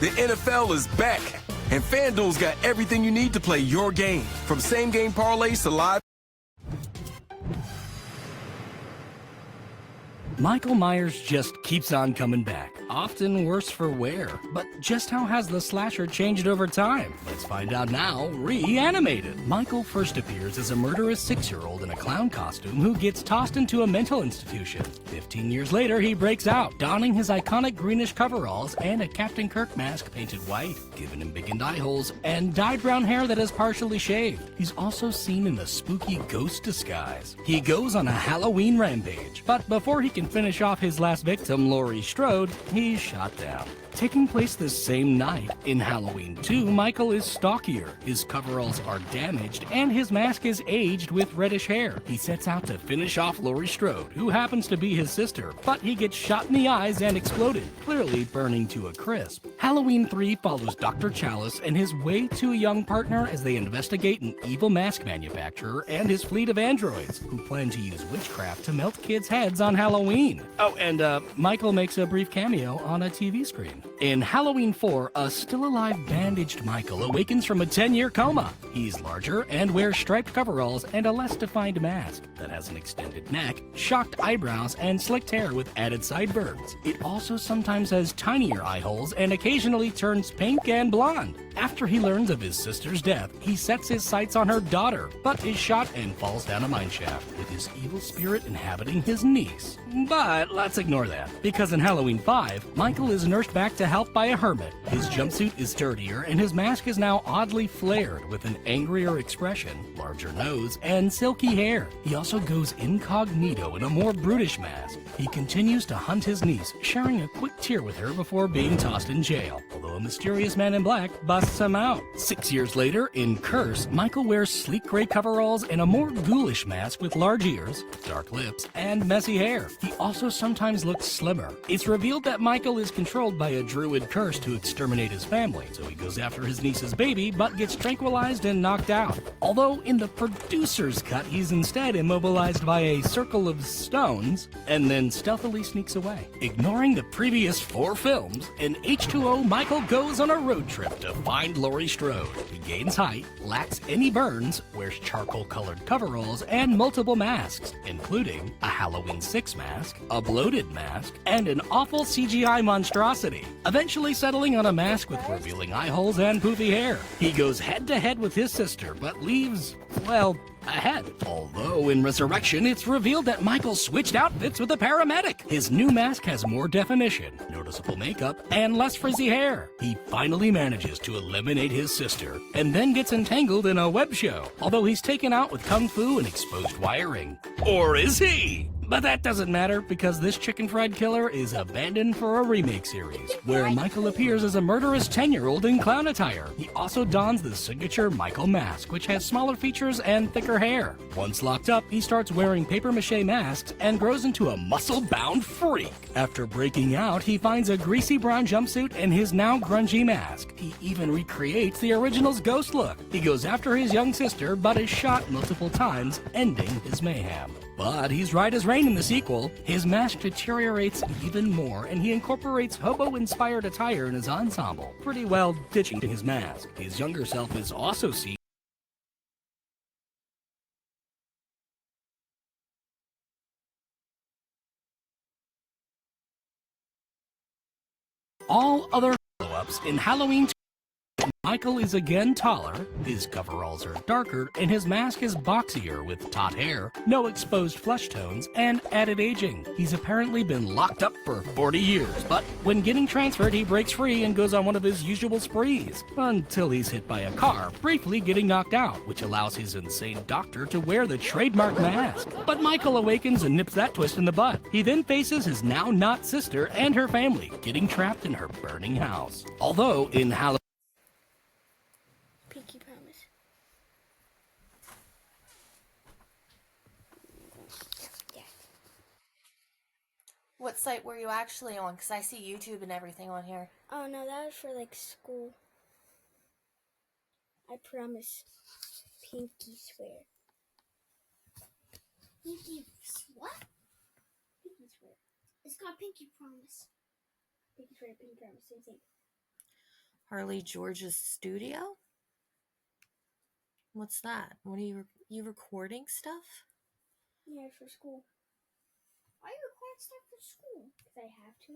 The NFL is back, and FanDuel's got everything you need to play your game, from same-game parlays to live. Michael Myers just keeps on coming back, often worse for wear. But just how has the slasher changed over time? Let's find out now, reanimated. Michael first appears as a murderous 6-year-old in a clown costume who gets tossed into a mental institution. 15 years later, he breaks out, donning his iconic greenish coveralls and a Captain Kirk mask painted white, giving him big eye holes, and dyed brown hair that is partially shaved. He's also seen in a spooky ghost disguise. He goes on a Halloween rampage, but before he can finish off his last victim, Laurie Strode, he's shot down. Taking place this same night, in Halloween 2, Michael is stockier. His coveralls are damaged, and his mask is aged with reddish hair. He sets out to finish off Laurie Strode, who happens to be his sister, but he gets shot in the eyes and exploded, clearly burning to a crisp. Halloween 3 follows Dr. Chalice and his way too young partner as they investigate an evil mask manufacturer and his fleet of androids, who plan to use witchcraft to melt kids' heads on Halloween. Oh, and Michael makes a brief cameo on a TV screen. In Halloween 4, a still-alive bandaged Michael awakens from a 10-year coma. He's larger and wears striped coveralls and a less defined mask that has an extended neck, shocked eyebrows, and slicked hair with added sideburns. It also sometimes has tinier eye holes and occasionally turns pink and blonde. After he learns of his sister's death, he sets his sights on her daughter, but is shot and falls down a mineshaft, with his evil spirit inhabiting his niece. But let's ignore that, because in Halloween 5, Michael is nursed back to health by a hermit. His jumpsuit is sturdier, and his mask is now oddly flared, with an angrier expression, larger nose, and silky hair. He also goes incognito in a more brutish mask. He continues to hunt his niece, sharing a quick tear with her before being tossed in jail, although a mysterious man in black busts him out. 6 years later, in Curse, Michael wears sleek gray coveralls and a more ghoulish mask with large ears, dark lips, and messy hair. He also sometimes looks slimmer. It's revealed that Michael is controlled by a druid curse to exterminate his family, so he goes after his niece's baby, but gets tranquilized and knocked out. Although in the producer's cut, he's instead immobilized by a circle of stones, and then stealthily sneaks away. Ignoring the previous 4 films, in H2O, Michael goes on a road trip to find Laurie Strode. He gains height, lacks any burns, wears charcoal-colored coveralls, and multiple masks, including a Halloween 6 mask, a bloated mask, and an awful CGI monstrosity, eventually settling on a mask with revealing eye holes and poofy hair. He goes head-to-head with his sister, but leaves, well, ahead. Although in Resurrection, it's revealed that Michael switched outfits with a paramedic. His new mask has more definition, noticeable makeup, and less frizzy hair. He finally manages to eliminate his sister, and then gets entangled in a web show, although he's taken out with kung fu and exposed wiring. Or is he? But that doesn't matter, because this chicken fried killer is abandoned for a remake series, where Michael appears as a murderous 10-year-old in clown attire. He also dons the signature Michael mask, which has smaller features and thicker hair. Once locked up, he starts wearing papier-mâché masks and grows into a muscle-bound freak. After breaking out, he finds a greasy brown jumpsuit and his now grungy mask. He even recreates the original's ghost look. He goes after his young sister, but is shot multiple times, ending his mayhem. But he's right as rain in the sequel. His mask deteriorates even more, and he incorporates hobo-inspired attire in his ensemble, pretty well ditching his mask. His younger self is also seen all other follow-ups in Halloween 2. Michael is again taller, his coveralls are darker, and his mask is boxier with taut hair, no exposed flesh tones, and added aging. He's apparently been locked up for 40 years, but when getting transferred, he breaks free and goes on one of his usual sprees, until he's hit by a car, briefly getting knocked out, which allows his insane doctor to wear the trademark mask. But Michael awakens and nips that twist in the bud. He then faces his now not sister and her family, getting trapped in her burning house. Although in Halloween, Pinky promise. Yeah. What site were you actually on? Because I see YouTube and everything on here. Oh no, that was for like school. I promise. Pinky swear. Pinky what? Pinky swear. It's called Pinky Promise. Pinky swear, pinky promise, same thing. Harley George's studio? What's that? What are you recording stuff? Yeah, for school. Why are you recording stuff for school? Because I have to.